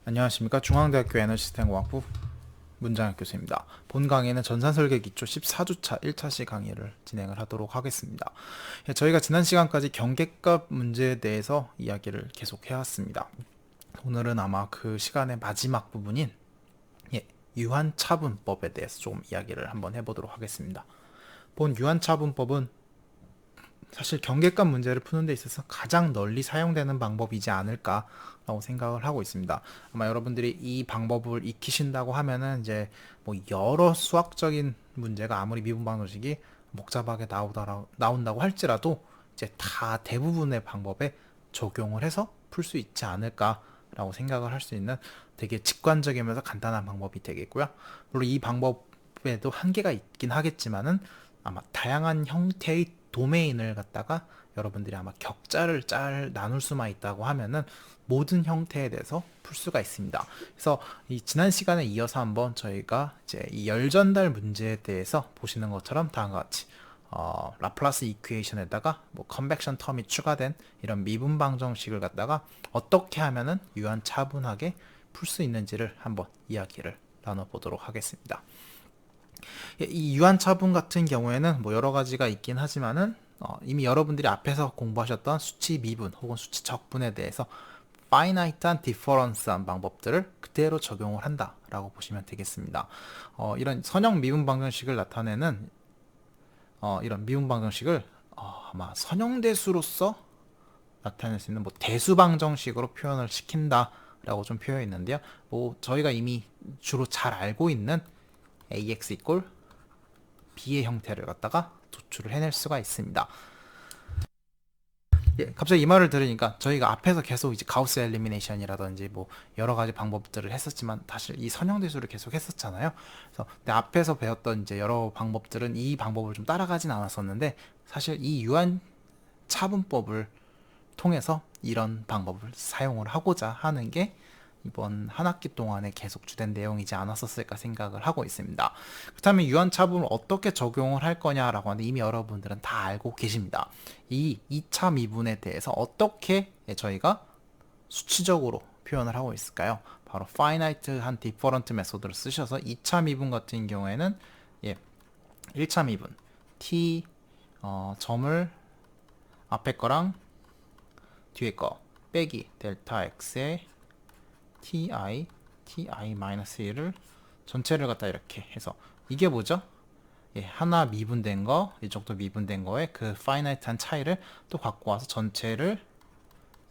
안녕하십니까. 중앙대학교 에너시스템공학부 문장혁 교수입니다. 본 강의는 전산설계 기초 14주차 1차시 강의를 진행을 하도록 하겠습니다. 저희가 지난 시간까지 경계값 문제에 대해서 이야기를 계속 해왔습니다. 오늘은 아마 그 시간의 마지막 부분인 유한차분법에 대해서 조금 이야기를 한번 해보도록 하겠습니다. 본 유한차분법은 사실 경계값 문제를 푸는 데 있어서 가장 널리 사용되는 방법이지 않을까라고 생각을 하고 있습니다. 아마 여러분들이 이 방법을 익히신다고 하면은 이제 뭐 여러 수학적인 문제가 아무리 미분 방정식이 복잡하게 나온다고 할지라도 이제 다 대부분의 방법에 적용을 해서 풀 수 있지 않을까라고 생각을 할 수 있는 되게 직관적이면서 간단한 방법이 되겠고요. 물론 이 방법에도 한계가 있긴 하겠지만은 아마 다양한 형태의 도메인을 갖다가 여러분들이 아마 격자를 잘 나눌 수만 있다고 하면은 모든 형태에 대해서 풀 수가 있습니다. 그래서 이 지난 시간에 이어서 한번 저희가 이제 이 열전달 문제에 대해서 보시는 것처럼 다음과 같이 라플라스 이퀘이션에다가 뭐 컨벡션 텀이 추가된 이런 미분 방정식을 갖다가 어떻게 하면은 유한차분하게 풀 수 있는지를 한번 이야기를 나눠보도록 하겠습니다. 이 유한차분 같은 경우에는 뭐 여러 가지가 있긴 하지만은 이미 여러분들이 앞에서 공부하셨던 수치 미분 혹은 수치 적분에 대해서 파이나이트한 디퍼런스한 방법들을 그대로 적용을 한다라고 보시면 되겠습니다. 이런 선형 미분 방정식을 나타내는 이런 미분 방정식을 아마 선형대수로서 나타낼 수 있는 뭐 대수 방정식으로 표현을 시킨다라고 좀 표현이 있는데요. 뭐 저희가 이미 주로 잘 알고 있는 ax 이꼴 b의 형태를 갖다가 도출을 해낼 수가 있습니다. 갑자기 이 말을 들으니까 저희가 앞에서 계속 이제 가우스 엘리미네이션이라든지 뭐 여러 가지 방법들을 했었지만 사실 이 선형대수를 계속 했었잖아요. 그래서 앞에서 배웠던 이제 여러 방법들은 이 방법을 좀 따라가진 않았었는데 사실 이 유한 차분법을 통해서 이런 방법을 사용을 하고자 하는 게 이번 한 학기 동안에 계속 주된 내용이지 않았었을까 생각을 하고 있습니다. 그렇다면 유한차분을 어떻게 적용을 할 거냐라고 하는데 이미 여러분들은 다 알고 계십니다. 이 2차 미분에 대해서 어떻게 저희가 수치적으로 표현을 하고 있을까요? 바로 finite한 different 메소드를 쓰셔서 2차 미분 같은 경우에는 1차 미분 t 점을 앞에 거랑 뒤에 거 빼기 델타 x의 ti-1을 전체를 갖다 이렇게 해서 이게 뭐죠? 하나 미분된 거, 이쪽도 미분된 거에 그 finite한 차이를 또 갖고 와서 전체를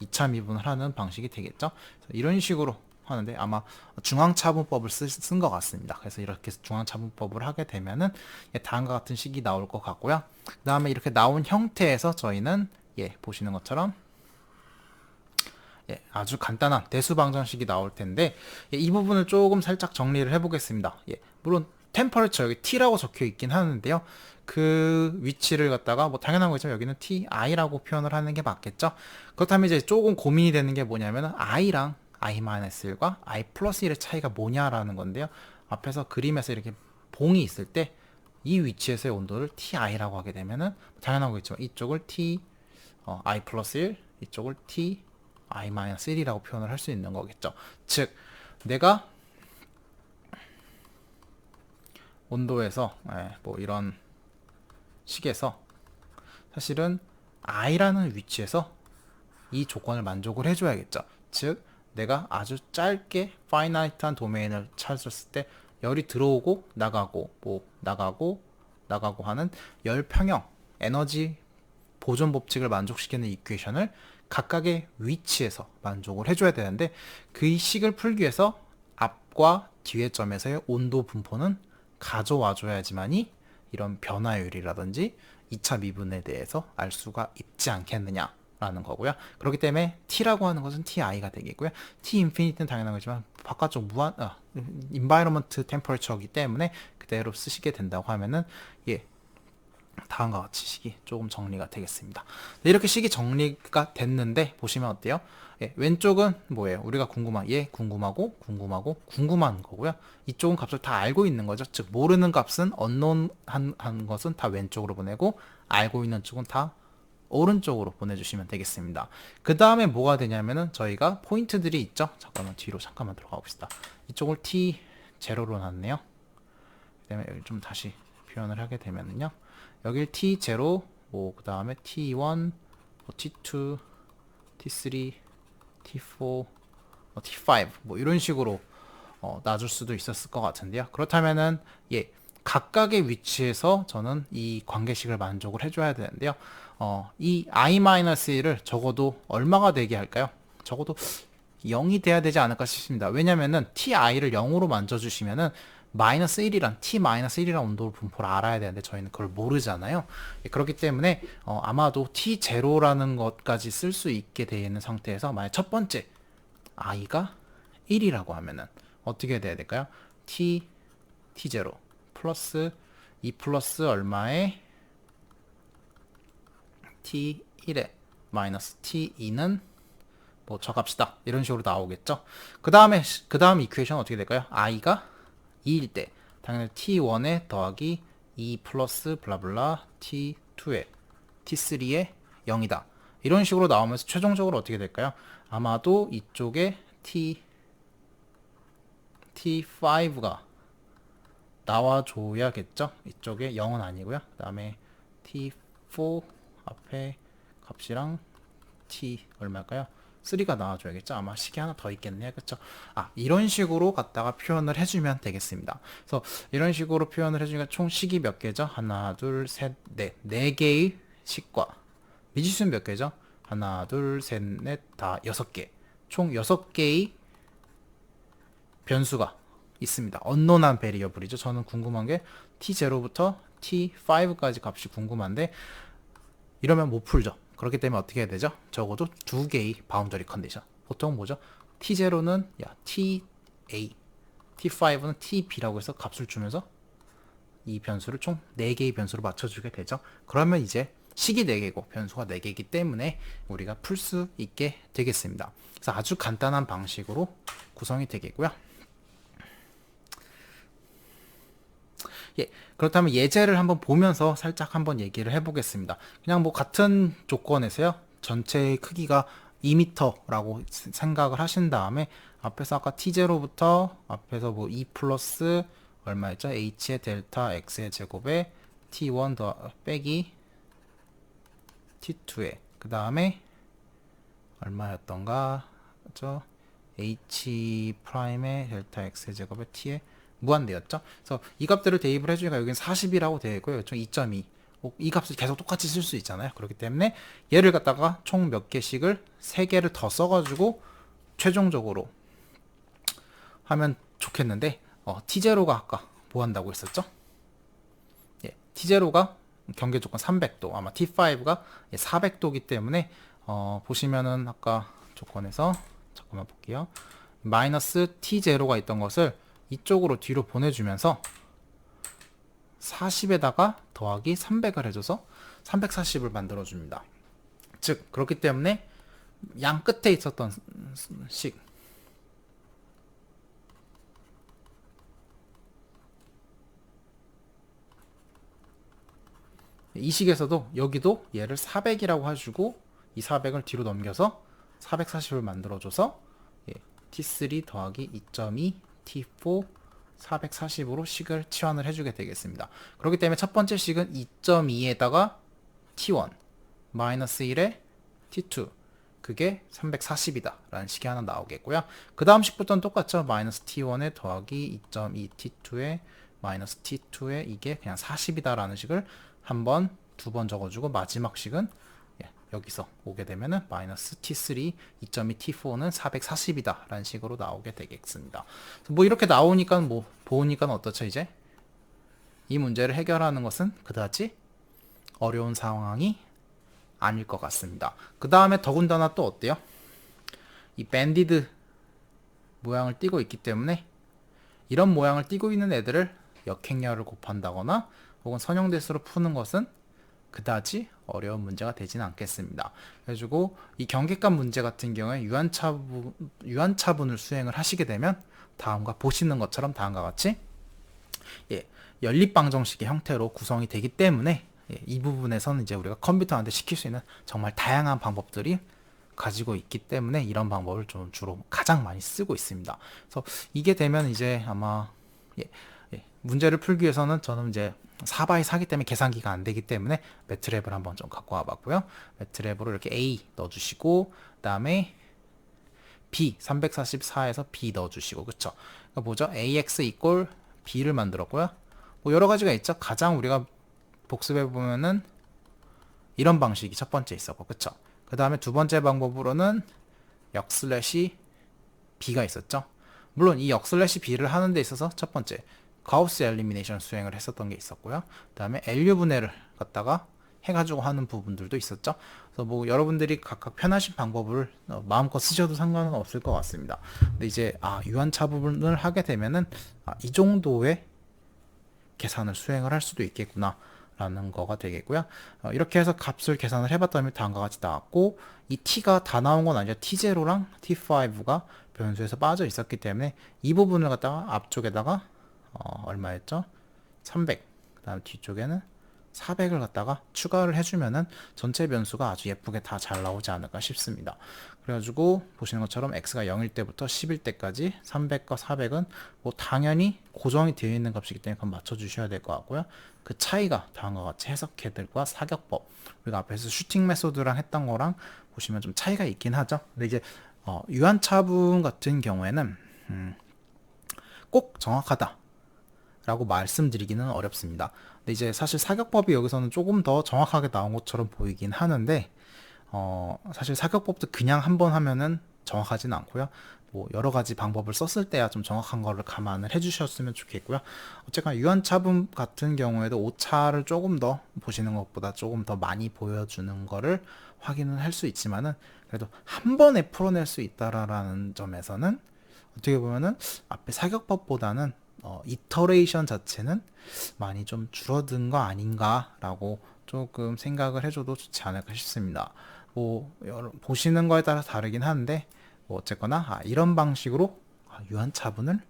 2차 미분을 하는 방식이 되겠죠? 이런 식으로 하는데 아마 중앙차분법을 쓴 것 같습니다. 그래서 이렇게 중앙차분법을 하게 되면은 다음과 같은 식이 나올 것 같고요. 그 다음에 이렇게 나온 형태에서 저희는 보시는 것처럼 아주 간단한 대수 방정식이 나올 텐데 이 부분을 조금 살짝 정리를 해보겠습니다. 물론 템퍼레처 여기 T라고 적혀 있긴 하는데요. 그 위치를 갖다가 뭐 당연한 거죠. 여기는 TI라고 표현을 하는 게 맞겠죠. 그렇다면 이제 조금 고민이 되는 게 뭐냐면은 I랑 I-1과 I 플러스 1의 차이가 뭐냐라는 건데요. 앞에서 그림에서 이렇게 봉이 있을 때 이 위치에서의 온도를 TI라고 하게 되면은 당연한 거겠지만 이쪽을 I 플러스 1, 이쪽을 T I-1이라고 표현을 할 수 있는 거겠죠. 즉 내가 온도에서 뭐 이런 식에서 사실은 I라는 위치에서 이 조건을 만족을 해줘야겠죠. 즉 내가 아주 짧게 파이나이트한 도메인을 찾았을 때 열이 들어오고 나가고 뭐 나가고 하는 열 평형 에너지 보존 법칙을 만족시키는 이퀘이션을 각각의 위치에서 만족을 해줘야 되는데 그 식을 풀기 위해서 앞과 뒤의 점에서의 온도 분포는 가져와 줘야지만이 이런 변화율이라든지 2차 미분에 대해서 알 수가 있지 않겠느냐라는 거고요. 그렇기 때문에 T라고 하는 것은 TI가 되겠고요. T 인피니티는 당연한 거지만 바깥쪽 environment temperature이기 때문에 그대로 쓰시게 된다고 하면은 다음과 같이 식이 조금 정리가 되겠습니다. 이렇게 식이 정리가 됐는데 보시면 어때요? 왼쪽은 뭐예요? 우리가 궁금한 거고요. 이쪽은 값을 다 알고 있는 거죠. 즉 모르는 값은 unknown 한 것은 다 왼쪽으로 보내고 알고 있는 쪽은 다 오른쪽으로 보내주시면 되겠습니다. 그 다음에 뭐가 되냐면은 저희가 포인트들이 있죠. 잠깐만 뒤로 잠깐만 들어가 봅시다. 이쪽을 T0로 놨네요. 그다음에 여기 좀 다시 표현을 하게 되면은요. 여길 T0, 그 다음에 T1, T2, T3, T4, T5 이런 식으로 놔줄 수도 있었을 것 같은데요. 그렇다면은 각각의 위치에서 저는 이 관계식을 만족을 해줘야 되는데요. 이 i-1을 적어도 얼마가 되게 할까요? 적어도 0이 돼야 되지 않을까 싶습니다. 왜냐면은 ti를 0으로 만져주시면은 -1이란 t-1이란 온도 분포를 알아야 되는데 저희는 그걸 모르잖아요. 그렇기 때문에 아마도 t0라는 것까지 쓸 수 있게 되어 있는 상태에서 만약 첫 번째 i가 1이라고 하면은 어떻게 돼야 될까요? t0 플러스 2 플러스 얼마에 t1에 마이너스 t2는 적합시다. 이런 식으로 나오겠죠. 그 다음 이퀘이션 어떻게 될까요? i가 2일 때 당연히 t1에 더하기 2 플러스 블라블라 t2에 t3에 0이다. 이런 식으로 나오면서 최종적으로 어떻게 될까요? 아마도 이쪽에 t5가 나와줘야겠죠. 이쪽에 0은 아니고요. 그 다음에 t4 앞에 값이랑 t 얼마일까요? 3가 나와줘야겠죠. 아마 식이 하나 더 있겠네요. 그쵸? 이런 식으로 갖다가 표현을 해주면 되겠습니다. 그래서 이런 식으로 표현을 해주니까 총 식이 몇 개죠? 하나, 둘, 셋, 넷. 4개의 식과 미지수는 몇 개죠? 하나, 둘, 셋, 넷, 다 6개. 총 6개의 변수가 있습니다. 언노난 베리어블이죠. 저는 궁금한 게 t0부터 t5까지 값이 궁금한데 이러면 못 풀죠. 그렇기 때문에 어떻게 해야 되죠? 적어도 2개의 바운더리 컨디션. 보통 뭐죠? t0는 ta, t5는 tb라고 해서 값을 주면서 이 변수를 총 4개의 변수로 맞춰주게 되죠. 그러면 이제 식이 4개고 변수가 4개이기 때문에 우리가 풀 수 있게 되겠습니다. 그래서 아주 간단한 방식으로 구성이 되겠고요. 그렇다면 예제를 한번 보면서 살짝 한번 얘기를 해보겠습니다. 그냥 같은 조건에서요. 전체의 크기가 2m라고 생각을 하신 다음에 앞에서 아까 t0부터 앞에서 2 플러스 얼마였죠? h의 델타 x의 제곱에 t1 더 빼기 t2에 그 다음에 얼마였던가? 그렇죠? h 프라임의 델타 x의 제곱에 t에 무한대였죠. 그래서 이 값들을 대입을 해주니까 여기는 40이라고 되어 있고요. 여기 2.2. 이 값을 계속 똑같이 쓸 수 있잖아요. 그렇기 때문에 얘를 갖다가 총 몇 개씩을 3개를 더 써가지고 최종적으로 하면 좋겠는데 t0가 아까 뭐 한다고 했었죠? t0가 경계 조건 300도 아마 t5가 400도기 때문에 보시면은 아까 조건에서 잠깐만 볼게요. 마이너스 t0가 있던 것을 이쪽으로 뒤로 보내주면서 40에다가 더하기 300을 해줘서 340을 만들어줍니다. 즉 그렇기 때문에 양 끝에 있었던 식 이 식에서도 여기도 얘를 400이라고 해주고 이 400을 뒤로 넘겨서 440을 만들어줘서 t3 더하기 2.2 t4 440으로 식을 치환을 해주게 되겠습니다. 그렇기 때문에 첫 번째 식은 2.2에다가 t1 마이너스 1에 t2 그게 340이다 라는 식이 하나 나오겠고요. 그 다음 식부터는 똑같죠. 마이너스 t1에 더하기 2.2 t2에 마이너스 t2에 이게 그냥 40이다 라는 식을 한 번, 두 번 적어주고 마지막 식은 여기서 오게 되면은 마이너스 t3 2.2 t4는 440이다 라는 식으로 나오게 되겠습니다. 이렇게 나오니까 보니까 어떻죠? 이제 이 문제를 해결하는 것은 그다지 어려운 상황이 아닐 것 같습니다. 그 다음에 더군다나 또 어때요? 이 밴디드 모양을 띠고 있기 때문에 이런 모양을 띠고 있는 애들을 역행렬을 곱한다거나 혹은 선형대수로 푸는 것은 그다지 어려운 문제가 되지는 않겠습니다. 그래가지고 이 경계값 문제 같은 경우에 유한차분을 수행을 하시게 되면 다음과 보시는 것처럼 다음과 같이 연립방정식의 형태로 구성이 되기 때문에 이 부분에서는 이제 우리가 컴퓨터한테 시킬 수 있는 정말 다양한 방법들이 가지고 있기 때문에 이런 방법을 좀 주로 가장 많이 쓰고 있습니다. 그래서 이게 되면 이제 아마 문제를 풀기 위해서는 저는 이제 4바이 4기 때문에 계산기가 안 되기 때문에 매트랩을 한번 좀 갖고 와봤고요. 매트랩으로 이렇게 A 넣어주시고 그다음에 B 344에서 B 넣어주시고 그쵸? 그러니까 뭐죠? AX 이꼴 B를 만들었고요. 뭐 여러 가지가 있죠. 가장 우리가 복습해 보면은 이런 방식이 첫 번째 있었고 그쵸? 그 다음에 두 번째 방법으로는 역슬래시 B가 있었죠. 물론 이 역슬래시 B를 하는 데 있어서 첫 번째 가우스 엘리미네이션 수행을 했었던 게 있었고요. 그 다음에 LU 분해를 갖다가 해가지고 하는 부분들도 있었죠. 그래서 뭐 여러분들이 각각 편하신 방법을 마음껏 쓰셔도 상관은 없을 것 같습니다. 근데 이제 유한차 부분을 하게 되면은 이 정도의 계산을 수행을 할 수도 있겠구나 라는 거가 되겠고요. 이렇게 해서 값을 계산을 해봤더니 다음과 같이 나왔고 이 t가 다 나온 건 아니죠. t0랑 t5가 변수에서 빠져 있었기 때문에 이 부분을 갖다가 앞쪽에다가 얼마였죠? 300. 그 다음 뒤쪽에는 400을 갖다가 추가를 해주면은 전체 변수가 아주 예쁘게 다 잘 나오지 않을까 싶습니다. 그래가지고 보시는 것처럼 x가 0일 때부터 10일 때까지 300과 400은 뭐 당연히 고정이 되어 있는 값이기 때문에 그건 맞춰주셔야 될 것 같고요. 그 차이가 다음과 같이 해석해들과 사격법, 우리가 앞에서 슈팅 메소드랑 했던 거랑 보시면 좀 차이가 있긴 하죠. 근데 이제 유한차분 같은 경우에는 꼭 정확하다 라고 말씀드리기는 어렵습니다. 근데 이제 사실 사격법이 여기서는 조금 더 정확하게 나온 것처럼 보이긴 하는데 사실 사격법도 그냥 한번 하면은 정확하진 않고요. 뭐 여러 가지 방법을 썼을 때야 좀 정확한 거를 감안을 해주셨으면 좋겠고요. 어쨌거나 유한차분 같은 경우에도 오차를 조금 더 보시는 것보다 조금 더 많이 보여주는 거를 확인은 할 수 있지만은 그래도 한 번에 풀어낼 수 있다라는 점에서는 어떻게 보면은 앞에 사격법보다는 이터레이션 자체는 많이 좀 줄어든 거 아닌가라고 조금 생각을 해줘도 좋지 않을까 싶습니다. 뭐 보시는 거에 따라 다르긴 한데 뭐 어쨌거나 이런 방식으로 유한차분을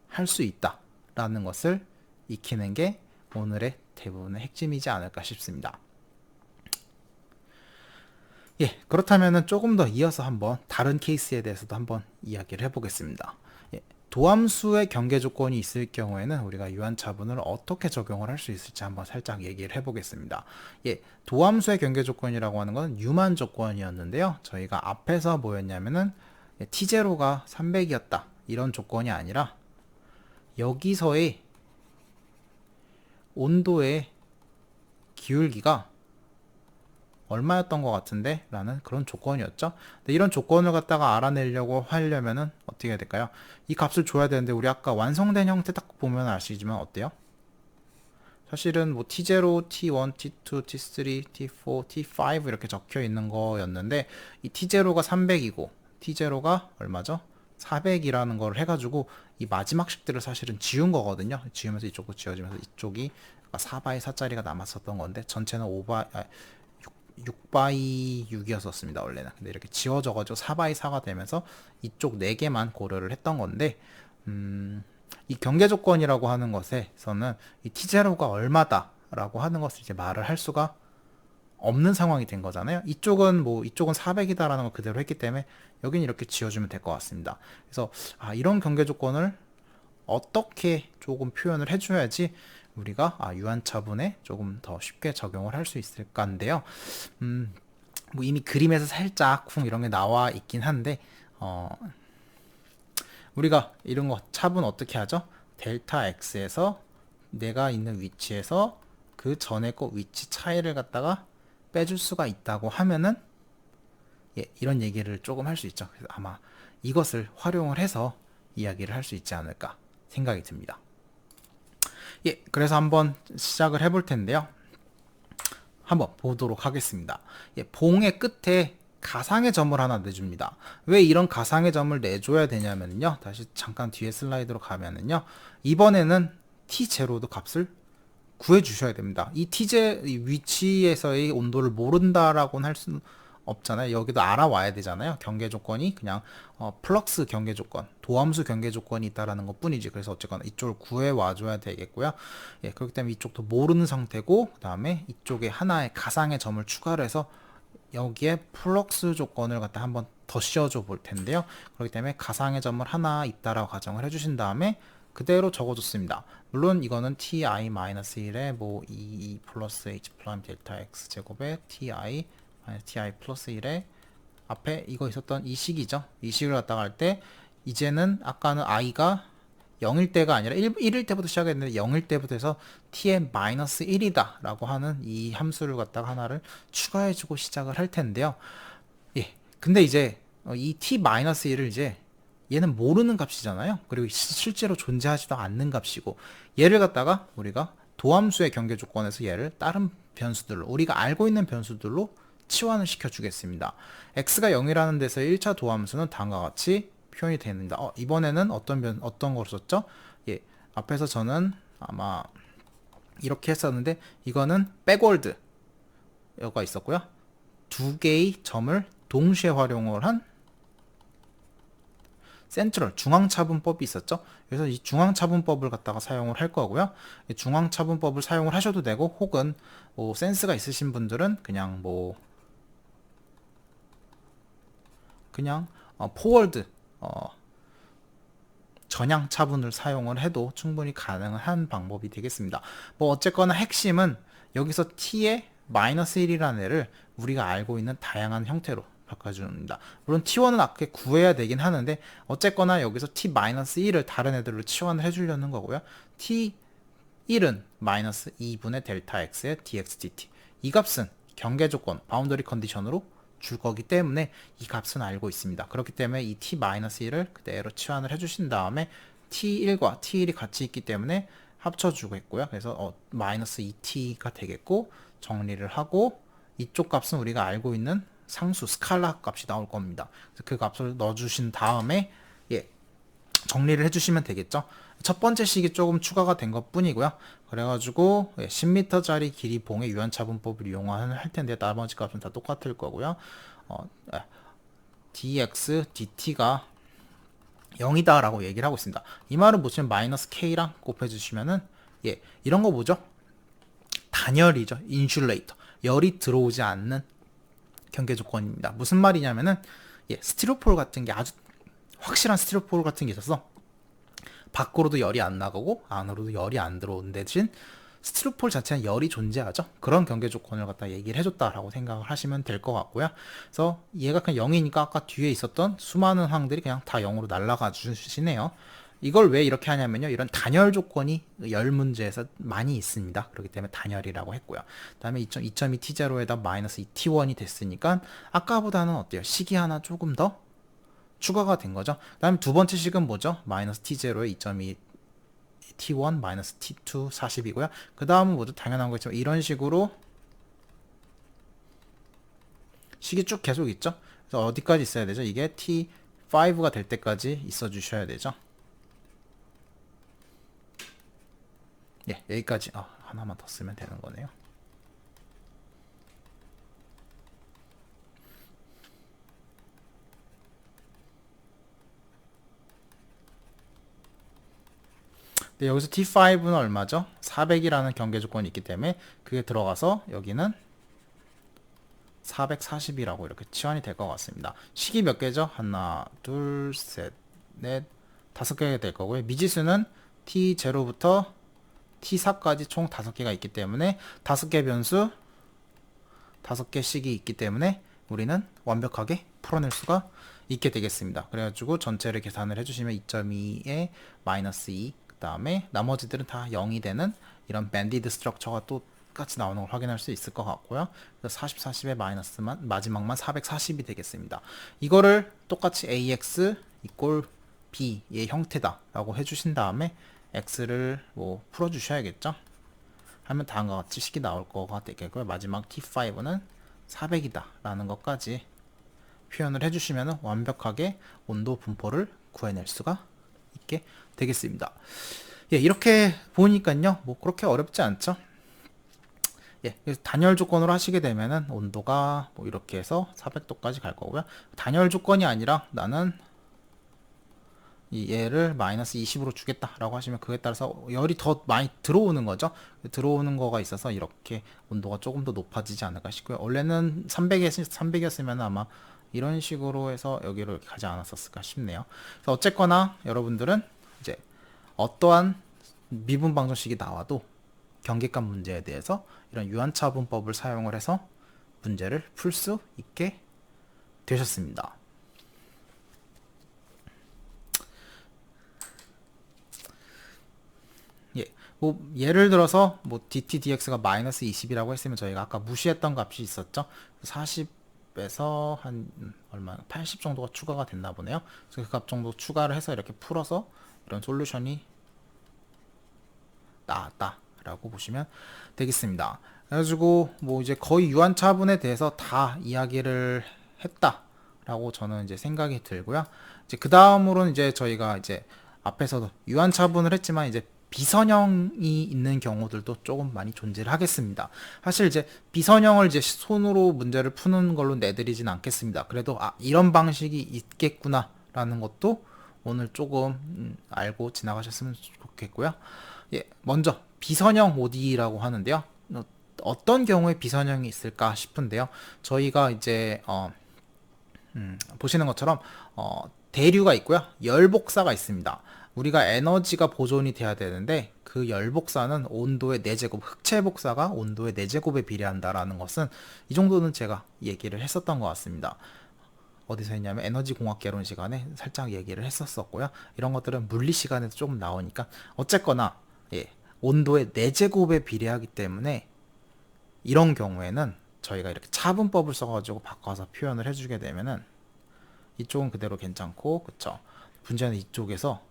할 수 있다라는 것을 익히는 게 오늘의 대부분의 핵심이지 않을까 싶습니다. 예, 그렇다면은 조금 더 이어서 한번 다른 케이스에 대해서도 한번 이야기를 해보겠습니다. 도함수의 경계 조건이 있을 경우에는 우리가 유한차분을 어떻게 적용을 할 수 있을지 한번 살짝 얘기를 해보겠습니다. 예, 도함수의 경계 조건이라고 하는 건 유만 조건이었는데요. 저희가 앞에서 뭐였냐면은 t0가 300이었다 이런 조건이 아니라 여기서의 온도의 기울기가 얼마였던 것 같은데 라는 그런 조건이었죠. 근데 이런 조건을 갖다가 알아내려고 하려면은 어떻게 해야 될까요? 이 값을 줘야 되는데 우리 아까 완성된 형태 딱 보면 아시지만 어때요? 사실은 뭐 t0, t1, t2, t3, t4, t5 이렇게 적혀 있는 거였는데 이 t0가 300이고 t0가 얼마죠? 400이라는 걸 해가지고 이 마지막 식들을 사실은 지운 거거든요. 지우면서 이쪽도 지워지면서 이쪽이 4바이 4짜리가 남았었던 건데 전체는 6바이 6이었었습니다 원래는. 근데 이렇게 지워져가지고 4바이 4가 되면서 이쪽 4개만 고려를 했던 건데 이 경계 조건이라고 하는 것에서는 이 t0가 얼마다 라고 하는 것을 이제 말을 할 수가 없는 상황이 된 거잖아요. 이쪽은 400이다 라는 걸 그대로 했기 때문에 여기는 이렇게 지워주면 될 것 같습니다. 그래서 이런 경계 조건을 어떻게 조금 표현을 해줘야지 우리가 유한차분에 조금 더 쉽게 적용을 할 수 있을까인데요. 뭐 이미 그림에서 살짝 쿵 이런 게 나와 있긴 한데 우리가 이런 거 차분 어떻게 하죠? 델타 x에서 내가 있는 위치에서 그 전에 거 위치 차이를 갖다가 빼줄 수가 있다고 하면은 이런 얘기를 조금 할 수 있죠. 그래서 아마 이것을 활용을 해서 이야기를 할 수 있지 않을까 생각이 듭니다. 예, 그래서 한번 시작을 해볼 텐데요. 한번 보도록 하겠습니다. 예, 봉의 끝에 가상의 점을 하나 내줍니다. 왜 이런 가상의 점을 내줘야 되냐면요. 다시 잠깐 뒤에 슬라이드로 가면은요. 이번에는 t0도 값을 구해 주셔야 됩니다. 이 위치에서의 온도를 모른다라고는 할 수는 없잖아요. 여기도 알아와야 되잖아요. 경계 조건이 그냥 플럭스 경계 조건, 도함수 경계 조건이 있다라는 것 뿐이지. 그래서 어쨌거나 이쪽을 구해 와줘야 되겠고요. 예, 그렇기 때문에 이쪽도 모르는 상태고, 그 다음에 이쪽에 하나의 가상의 점을 추가를 해서 여기에 플럭스 조건을 갖다 한번 더 씌워줘 볼 텐데요. 그렇기 때문에 가상의 점을 하나 있다라고 가정을 해주신 다음에 그대로 적어줬습니다. 물론 이거는 ti-1에 뭐 2 플러스 h 프라임 델타 x 제곱에 ti 플러스 1에 앞에 이거 있었던 이 식이죠. 이 식을 갖다가 할 때 이제는 아까는 i가 0일 때가 아니라 1일 때부터 시작했는데 0일 때부터 해서 t의 마이너스 1이다 라고 하는 이 함수를 갖다가 하나를 추가해주고 시작을 할 텐데요. 예. 근데 이제 이 t-1을 이제 얘는 모르는 값이잖아요. 그리고 실제로 존재하지도 않는 값이고, 얘를 갖다가 우리가 도함수의 경계 조건에서 얘를 다른 변수들로, 우리가 알고 있는 변수들로 치환을 시켜 주겠습니다. x가 0이라는 데서 1차 도함수는 다음과 같이 표현이 됩니다. 이번에는 어떤 걸 썼죠? 예, 앞에서 저는 아마 이렇게 했었는데, 이거는 백월드가 있었고요. 두 개의 점을 동시에 활용을 한 센트럴 중앙차분법이 있었죠. 그래서 이 중앙차분법을 갖다가 사용을 할 거고요. 이 중앙차분법을 사용을 하셔도 되고, 혹은 뭐 센스가 있으신 분들은 그냥 포월드 전향 차분을 사용을 해도 충분히 가능한 방법이 되겠습니다. 뭐 어쨌거나 핵심은 여기서 t의 마이너스 1이라는 애를 우리가 알고 있는 다양한 형태로 바꿔줍니다. 물론 t1은 아까 구해야 되긴 하는데, 어쨌거나 여기서 t-1을 다른 애들로 치환을 해주려는 거고요. t1은 마이너스 2분의 델타 x의 dx dt, 이 값은 경계 조건 바운더리 컨디션으로 줄 거기 때문에 이 값은 알고 있습니다. 그렇기 때문에 이 t-1을 그대로 치환을 해주신 다음에 t1과 t1이 같이 있기 때문에 합쳐주고 있고요. 그래서 마이너스 2t가 되겠고, 정리를 하고 이쪽 값은 우리가 알고 있는 상수 스칼라 값이 나올 겁니다. 그래서 그 값을 넣어주신 다음에 정리를 해주시면 되겠죠. 첫 번째 식이 조금 추가가 된 것 뿐이고요. 그래가지고 10m짜리 길이 봉의 유한차분법을 이용할 텐데, 나머지 값은 다 똑같을 거고요. dx dt가 0이다 라고 얘기를 하고 있습니다. 이 말은 뭐냐면 마이너스 k랑 곱해주시면은 이런 거 뭐죠? 단열이죠. 인슐레이터, 열이 들어오지 않는 경계 조건입니다. 무슨 말이냐면은 스티로폴 같은 게, 아주 확실한 스티로폴 같은 게 있어서 밖으로도 열이 안 나가고 안으로도 열이 안 들어오는 대신 스티로폴 자체는 열이 존재하죠. 그런 경계 조건을 갖다 얘기를 해줬다라고 생각을 하시면 될 것 같고요. 그래서 얘가 그냥 0이니까 아까 뒤에 있었던 수많은 항들이 그냥 다 0으로 날아가 주시네요. 이걸 왜 이렇게 하냐면요, 이런 단열 조건이 열 문제에서 많이 있습니다. 그렇기 때문에 단열이라고 했고요. 그 다음에 2.2t0에다 마이너스 2t1이 됐으니까 아까보다는 어때요? 식이 하나 조금 더 추가가 된 거죠. 그 다음에 두 번째 식은 뭐죠? 마이너스 t0에 2.2 t1 마이너스 t2 40이고요. 그 다음은 뭐죠? 당연한 거겠지만 이런 식으로 식이 쭉 계속 있죠. 그래서 어디까지 있어야 되죠? 이게 t5가 될 때까지 있어 주셔야 되죠. 여기까지 하나만 더 쓰면 되는 거네요. 네, 여기서 t5는 얼마죠? 400이라는 경계 조건이 있기 때문에 그게 들어가서 여기는 440이라고 이렇게 치환이 될 것 같습니다. 식이 몇 개죠? 하나, 둘, 셋, 넷, 5개가 될 거고요. 미지수는 t0부터 t4까지 총 5개가 있기 때문에 5개 변수, 5개 식이 있기 때문에 우리는 완벽하게 풀어낼 수가 있게 되겠습니다. 그래가지고 전체를 계산을 해주시면 2.2에 마이너스 2, 그 다음에 나머지들은 다 0이 되는 이런 밴디드 스트럭처가 또 같이 나오는 걸 확인할 수 있을 것 같고요. 그래서 40, 40의 마지막만 440이 되겠습니다. 이거를 똑같이 ax 이꼴 b의 형태다 라고 해주신 다음에 x를 뭐 풀어주셔야겠죠. 하면 다음과 같이 식이 나올 거가 되겠고요. 마지막 t5는 400이다 라는 것까지 표현을 해주시면 완벽하게 온도 분포를 구해낼 수가 있게 되겠습니다. 이렇게 보니까요, 뭐 그렇게 어렵지 않죠. 예, 그래서 단열 조건으로 하시게 되면은 온도가 뭐 이렇게 해서 400도까지 갈 거고요. 단열 조건이 아니라 나는 이 얘를 마이너스 20으로 주겠다라고 하시면 그에 따라서 열이 더 많이 들어오는 거죠. 들어오는 거가 있어서 이렇게 온도가 조금 더 높아지지 않을까 싶고요. 원래는 300이었으면 아마 이런 식으로 해서 여기로 이렇게 가지 않았었을까 싶네요. 그래서 어쨌거나 여러분들은 이제 어떠한 미분 방정식이 나와도 경계값 문제에 대해서 이런 유한차분법을 사용을 해서 문제를 풀 수 있게 되셨습니다. 예, 뭐 예를 들어서 뭐 dt dx가 마이너스 20이라고 했으면 저희가 아까 무시했던 값이 있었죠. 40에서 한 얼마 80 정도가 추가가 됐나 보네요. 그래서 그 값 정도 추가를 해서 이렇게 풀어서 이런 솔루션이 나왔다라고 보시면 되겠습니다. 그래가지고 뭐 이제 거의 유한차분에 대해서 다 이야기를 했다라고 저는 이제 생각이 들고요. 이제 그 다음으로는 이제 저희가 이제 앞에서도 유한차분을 했지만 이제 비선형이 있는 경우들도 조금 많이 존재를 하겠습니다. 사실 이제 비선형을 이제 손으로 문제를 푸는 걸로 내드리진 않겠습니다. 그래도 이런 방식이 있겠구나라는 것도 오늘 조금 알고 지나가셨으면 좋겠고요. 예, 먼저 비선형 ODE라고 하는데요. 어떤 경우에 비선형이 있을까 싶은데요. 저희가 이제 보시는 것처럼 대류가 있고요. 열복사가 있습니다. 우리가 에너지가 보존이 돼야 되는데 그 열복사는 온도의 4제곱, 흑체 복사가 온도의 4제곱에 비례한다라는 것은 이 정도는 제가 얘기를 했었던 것 같습니다. 어디서 했냐면 에너지 공학 개론 시간에 살짝 얘기를 했었고요. 이런 것들은 물리 시간에도 조금 나오니까 어쨌거나 예, 온도의 4제곱에 비례하기 때문에 이런 경우에는 저희가 이렇게 차분법을 써가지고 바꿔서 표현을 해주게 되면은 이쪽은 그대로 괜찮고 그쵸. 문제는 이쪽에서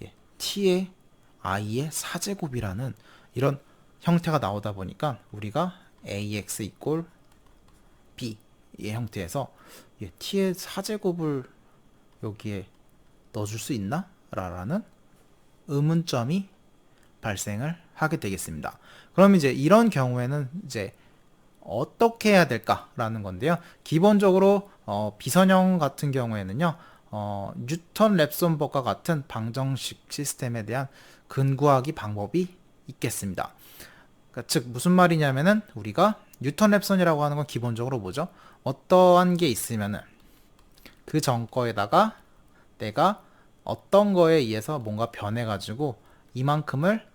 예, t의 i의 4제곱이라는 이런 형태가 나오다 보니까 우리가 ax 이꼴 b의 형태에서 예, t의 4제곱을 여기에 넣어줄 수 있나? 라는 의문점이 발생을 하게 되겠습니다. 그럼 이제 이런 경우에는 이제 어떻게 해야 될까라는 건데요. 기본적으로 비선형 같은 경우에는요. 뉴턴 랩손법과 같은 방정식 시스템에 대한 근구하기 방법이 있겠습니다. 그러니까 즉 무슨 말이냐면은 우리가 뉴턴 랩손이라고 하는 건 기본적으로 뭐죠? 어떠한 게 있으면은 그 전 거에다가 내가 어떤 거에 의해서 뭔가 변해가지고 이만큼을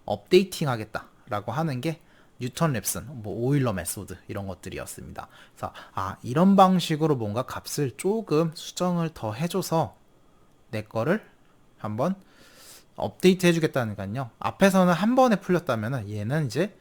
업데이팅 하겠다라고 하는 게 뉴턴 랩슨, 뭐 오일러 메소드 이런 것들이었습니다. 그래서 이런 방식으로 뭔가 값을 조금 수정을 더 해줘서 내 거를 한번 업데이트 해주겠다니까요. 앞에서는 한 번에 풀렸다면은 얘는 이제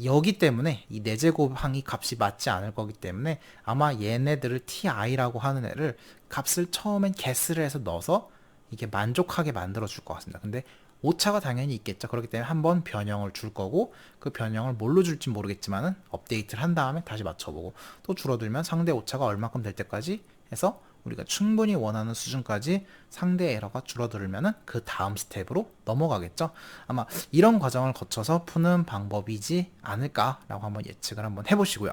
여기 때문에 이 4제곱 항이 값이 맞지 않을 거기 때문에 아마 얘네들을 ti라고 하는 애를 값을 처음엔 guess를 해서 넣어서 이게 만족하게 만들어 줄 것 같습니다. 근데 오차가 당연히 있겠죠. 그렇기 때문에 한번 변형을 줄 거고 그 변형을 뭘로 줄지 모르겠지만은 업데이트를 한 다음에 다시 맞춰보고 또 줄어들면 상대 오차가 얼마큼 될 때까지 해서 우리가 충분히 원하는 수준까지 상대 에러가 줄어들면은 그 다음 스텝으로 넘어가겠죠. 아마 이런 과정을 거쳐서 푸는 방법이지 않을까라고 한번 예측을 한번 해보시고요.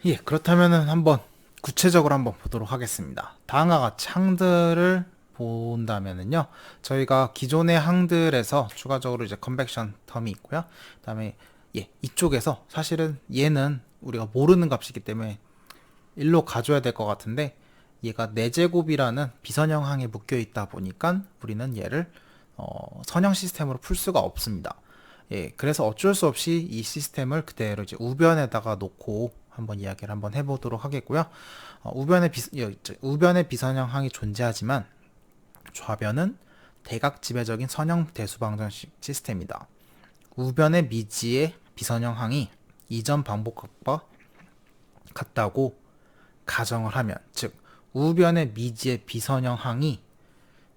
예, 그렇다면은 한번 구체적으로 한번 보도록 하겠습니다. 다음과 같이 항들을 본다면은요, 저희가 기존의 항들에서 추가적으로 이제 컨벡션 텀이 있고요. 그다음에 예, 이쪽에서 사실은 얘는 우리가 모르는 값이기 때문에 일로 가져야 될 것 같은데 얘가 4제곱이라는 비선형 항에 묶여 있다 보니까 우리는 얘를 선형 시스템으로 풀 수가 없습니다. 예, 그래서 어쩔 수 없이 이 시스템을 그대로 이제 우변에다가 놓고 한번 이야기를 한번 해보도록 하겠고요. 우변의 비선형 항이 존재하지만 좌변은 대각 지배적인 선형 대수방정식 시스템이다. 우변의 미지의 비선형 항이 이전 반복값과 같다고 가정을 하면, 즉 우변의 미지의 비선형 항이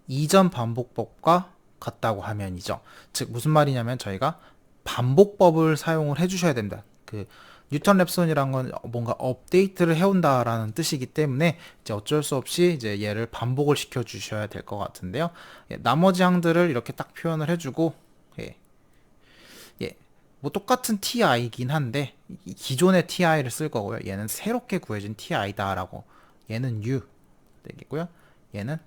이전 반복법과 같다고 하면이죠. 즉 무슨 말이냐면 저희가 반복법을 사용을 해주셔야 됩니다. 그 뉴턴 랩손이란 건 뭔가 업데이트를 해온다라는 뜻이기 때문에 이제 어쩔 수 없이 이제 얘를 반복을 시켜 주셔야 될 것 같은데요. 예, 나머지 항들을 이렇게 딱 표현을 해주고 예, 뭐 똑같은 ti이긴 한데 기존의 ti를 쓸 거고요. 얘는 새롭게 구해진 ti다라고. 얘는 new 되겠고요. 얘는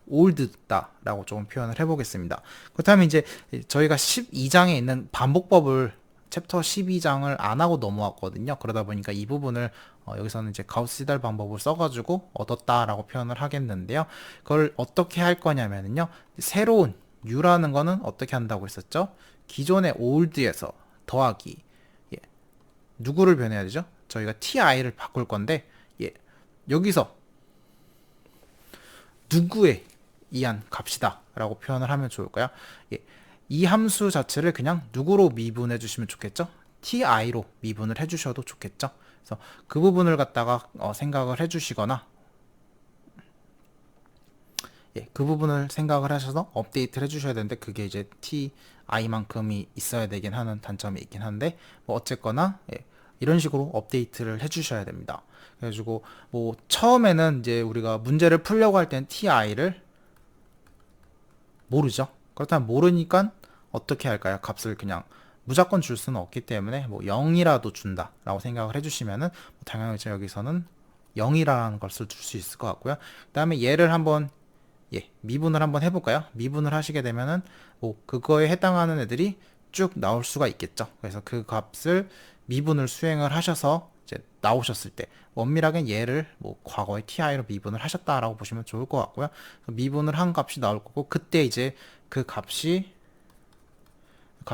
old다라고 조금 표현을 해보겠습니다. 그렇다면 이제 저희가 12장에 있는 반복법을 챕터 12장을 안 하고 넘어왔거든요. 그러다 보니까 이 부분을 여기서는 이제 가우스 시달 방법을 써가지고 얻었다라고 표현을 하겠는데요. 그걸 어떻게 할 거냐면요. 새로운 u라는 거는 어떻게 한다고 했었죠? 기존의 old에서 더하기 예. 누구를 변해야 되죠? 저희가 ti를 바꿀 건데 예. 여기서 누구에 의한 값이다 라고 표현을 하면 좋을까요? 예. 이 함수 자체를 그냥 누구로 미분해 주시면 좋겠죠? ti로 미분을 해 주셔도 좋겠죠? 그래서 그 부분을 갖다가 생각을 해 주시거나 예, 그 부분을 생각을 하셔서 업데이트를 해주셔야 되는데 그게 이제 ti만큼이 있어야 되긴 하는 단점이 있긴 한데 뭐 어쨌거나 예, 이런 식으로 업데이트를 해주셔야 됩니다. 그래가지고 뭐 처음에는 이제 우리가 문제를 풀려고 할 때는 ti를 모르죠. 그렇다면 모르니까 어떻게 할까요? 값을 그냥 무조건 줄 수는 없기 때문에 뭐 0이라도 준다 라고 생각을 해주시면은 뭐 당연히 여기서는 0이라는 것을 줄 수 있을 것 같고요. 그 다음에 얘를 한번 예, 미분을 한번 해볼까요? 미분을 하시게 되면은 뭐 그거에 해당하는 애들이 쭉 나올 수가 있겠죠. 그래서 그 값을 미분을 수행을 하셔서 이제 나오셨을 때 엄밀하게 얘를 뭐 과거의 ti로 미분을 하셨다라고 보시면 좋을 것 같고요. 미분을 한 값이 나올 거고 그때 이제 그 값이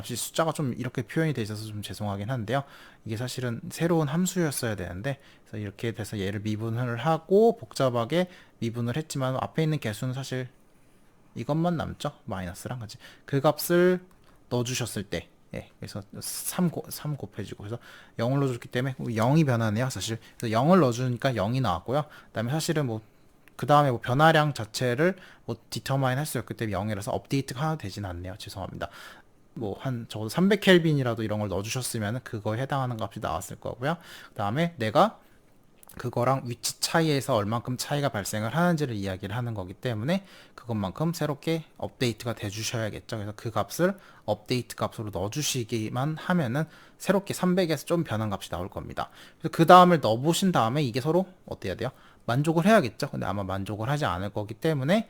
숫자가 좀 이렇게 표현이 돼 있어서 좀 죄송하긴 한데요. 이게 사실은 새로운 함수였어야 되는데 그래서 이렇게 돼서 얘를 미분을 하고 복잡하게 미분을 했지만 앞에 있는 개수는 사실 이것만 남죠. 마이너스랑 같이 그 값을 넣어주셨을 때 예, 그래서 3 곱해지고 그래서 0을 넣어줬기 때문에 0이 변하네요. 사실 그래서 0을 넣어주니까 0이 나왔고요. 그 다음에 사실은 뭐 그 다음에 뭐 변화량 자체를 뭐 디터마인 할 수 없기 때문에 0이라서 업데이트가 하나 되진 않네요. 죄송합니다. 뭐 한 적어도 300켈빈이라도 이런 걸 넣어주셨으면 그거에 해당하는 값이 나왔을 거고요. 그 다음에 내가 그거랑 위치 차이에서 얼만큼 차이가 발생을 하는지를 이야기를 하는 거기 때문에 그것만큼 새롭게 업데이트가 돼 주셔야겠죠. 그래서 그 값을 업데이트 값으로 넣어주시기만 하면은 새롭게 300에서 좀 변한 값이 나올 겁니다. 그래서 그 다음을 넣어보신 다음에 이게 서로 어때야 돼요? 만족을 해야겠죠. 근데 아마 만족을 하지 않을 거기 때문에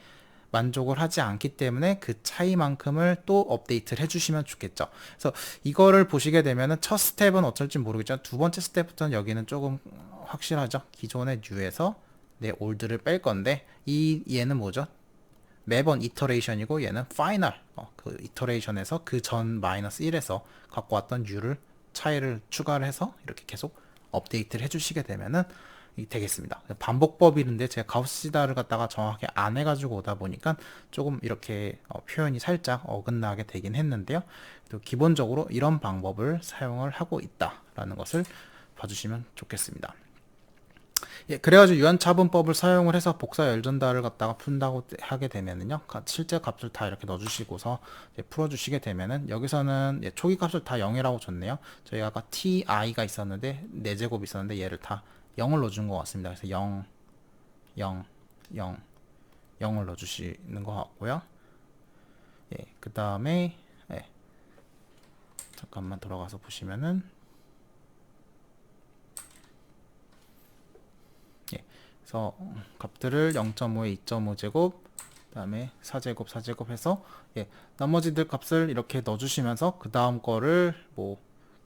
만족을 하지 않기 때문에 그 차이만큼을 또 업데이트를 해주시면 좋겠죠. 그래서 이거를 보시게 되면은 첫 스텝은 어쩔지 모르겠지만 두 번째 스텝부터는 여기는 조금 확실하죠. 기존의 new에서 내 올드를 뺄 건데 얘는 뭐죠? 매번 이터레이션이고 얘는 파이널 그 이터레이션에서 그 전 마이너스 1에서 갖고 왔던 new를 차이를 추가를 해서 이렇게 계속 업데이트를 해주시게 되면은 되겠습니다. 반복법인데 제가 가우스 시다를 갖다가 정확히 안 해가지고 오다 보니까 조금 이렇게 표현이 살짝 어긋나게 되긴 했는데요. 또 기본적으로 이런 방법을 사용을 하고 있다라는 것을 봐주시면 좋겠습니다. 예, 그래가지고 유한차분법을 사용을 해서 복사 열전달을 갖다가 푼다고 하게 되면은요, 실제 값을 다 이렇게 넣어주시고서 풀어주시게 되면은 여기서는 초기 값을 다 0이라고 줬네요. 저희가 아까 ti가 있었는데 4제곱 있었는데 얘를 다 0을 넣어준 것 같습니다. 그래서 0, 0, 0, 0을 넣어주시는 것 같고요. 예, 그 다음에 예, 잠깐만 돌아가서 보시면은 예, 그래서 값들을 0.5에 2.5제곱 그 다음에 4제곱 4제곱 해서 예, 나머지들 값을 이렇게 넣어주시면서 그 다음 거를 뭐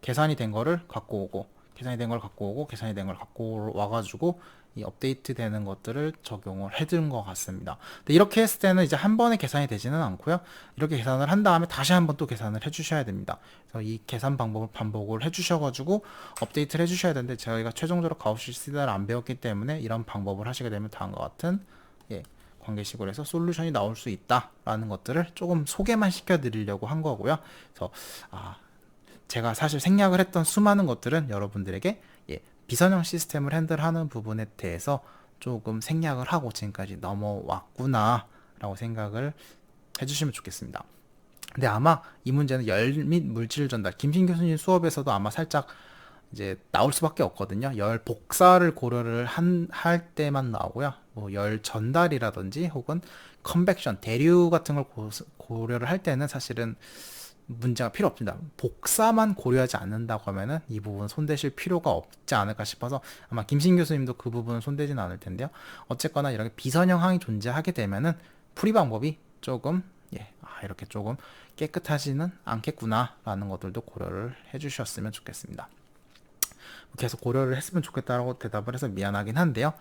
계산이 된 거를 갖고 오고 계산이 된 걸 갖고 오고 계산이 된 걸 갖고 와가지고 이 업데이트 되는 것들을 적용을 해둔 것 같습니다. 근데 이렇게 했을 때는 이제 한 번에 계산이 되지는 않고요. 이렇게 계산을 한 다음에 다시 한번 또 계산을 해주셔야 됩니다. 그래서 이 계산 방법을 반복을 해주셔가지고 업데이트를 해주셔야 되는데 저희가 최종적으로 가우스 시다를 안 배웠기 때문에 이런 방법을 하시게 되면 다음과 같은 예, 관계식으로 해서 솔루션이 나올 수 있다라는 것들을 조금 소개만 시켜드리려고 한 거고요. 그래서 제가 사실 생략을 했던 수많은 것들은 여러분들에게 예, 비선형 시스템을 핸들하는 부분에 대해서 조금 생략을 하고 지금까지 넘어왔구나 라고 생각을 해주시면 좋겠습니다. 근데 아마 이 문제는 열 및 물질 전달 김신 교수님 수업에서도 아마 살짝 이제 나올 수밖에 없거든요. 열 복사를 고려를 할 때만 나오고요. 뭐 열 전달이라든지 혹은 컨벡션 대류 같은 걸 고려를 할 때는 사실은 문제가 필요 없습니다. 복사만 고려하지 않는다고 하면은 이 부분 손대실 필요가 없지 않을까 싶어서 아마 김신 교수님도 그 부분은 손대지는 않을 텐데요. 어쨌거나 이렇게 비선형 항이 존재하게 되면은 풀이 방법이 조금 이렇게 조금 깨끗하지는 않겠구나라는 것들도 고려를 해주셨으면 좋겠습니다. 계속 고려를 했으면 좋겠다라고 대답을 해서 미안하긴 한데요.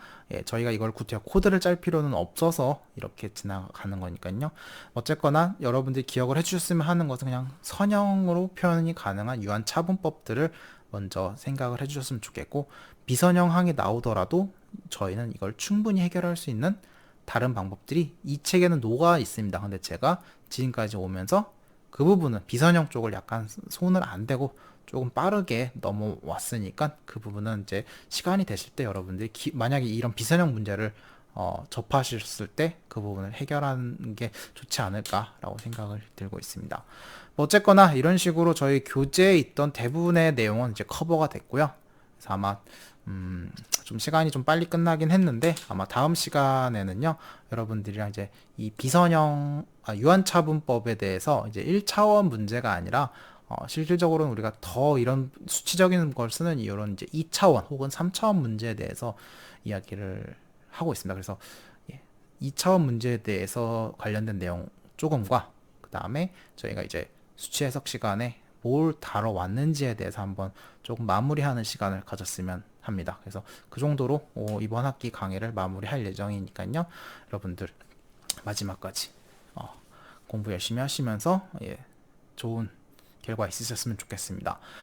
저희가 이걸 구태여 코드를 짤 필요는 없어서 이렇게 지나가는 거니까요. 어쨌거나 여러분들이 기억을 해주셨으면 하는 것은 그냥 선형으로 표현이 가능한 유한 차분법들을 먼저 생각을 해주셨으면 좋겠고, 비선형 항이 나오더라도 저희는 이걸 충분히 해결할 수 있는 다른 방법들이 이 책에는 녹아 있습니다. 근데 제가 지금까지 오면서 그 부분은 비선형 쪽을 약간 손을 안 대고 조금 빠르게 넘어왔으니까 그 부분은 이제 시간이 되실 때 여러분들이 만약에 이런 비선형 문제를 접하셨을 때 그 부분을 해결하는 게 좋지 않을까라고 생각을 들고 있습니다. 뭐 어쨌거나 이런 식으로 저희 교재에 있던 대부분의 내용은 이제 커버가 됐고요. 그래서 아마 좀 시간이 좀 빨리 끝나긴 했는데 아마 다음 시간에는요 여러분들이랑 이제 이 비선형 유한차분법에 대해서 이제 1차원 문제가 아니라 실질적으로는 우리가 더 이런 수치적인 걸 쓰는 이유로는 이제 2차원 혹은 3차원 문제에 대해서 이야기를 하고 있습니다. 그래서 2차원 문제에 대해서 관련된 내용 조금과 그 다음에 저희가 이제 수치 해석 시간에 뭘 다뤄왔는지에 대해서 한번 조금 마무리하는 시간을 가졌으면 합니다. 그래서 그 정도로 이번 학기 강의를 마무리할 예정이니까요. 여러분들 마지막까지 공부 열심히 하시면서 좋은 결과 있으셨으면 좋겠습니다.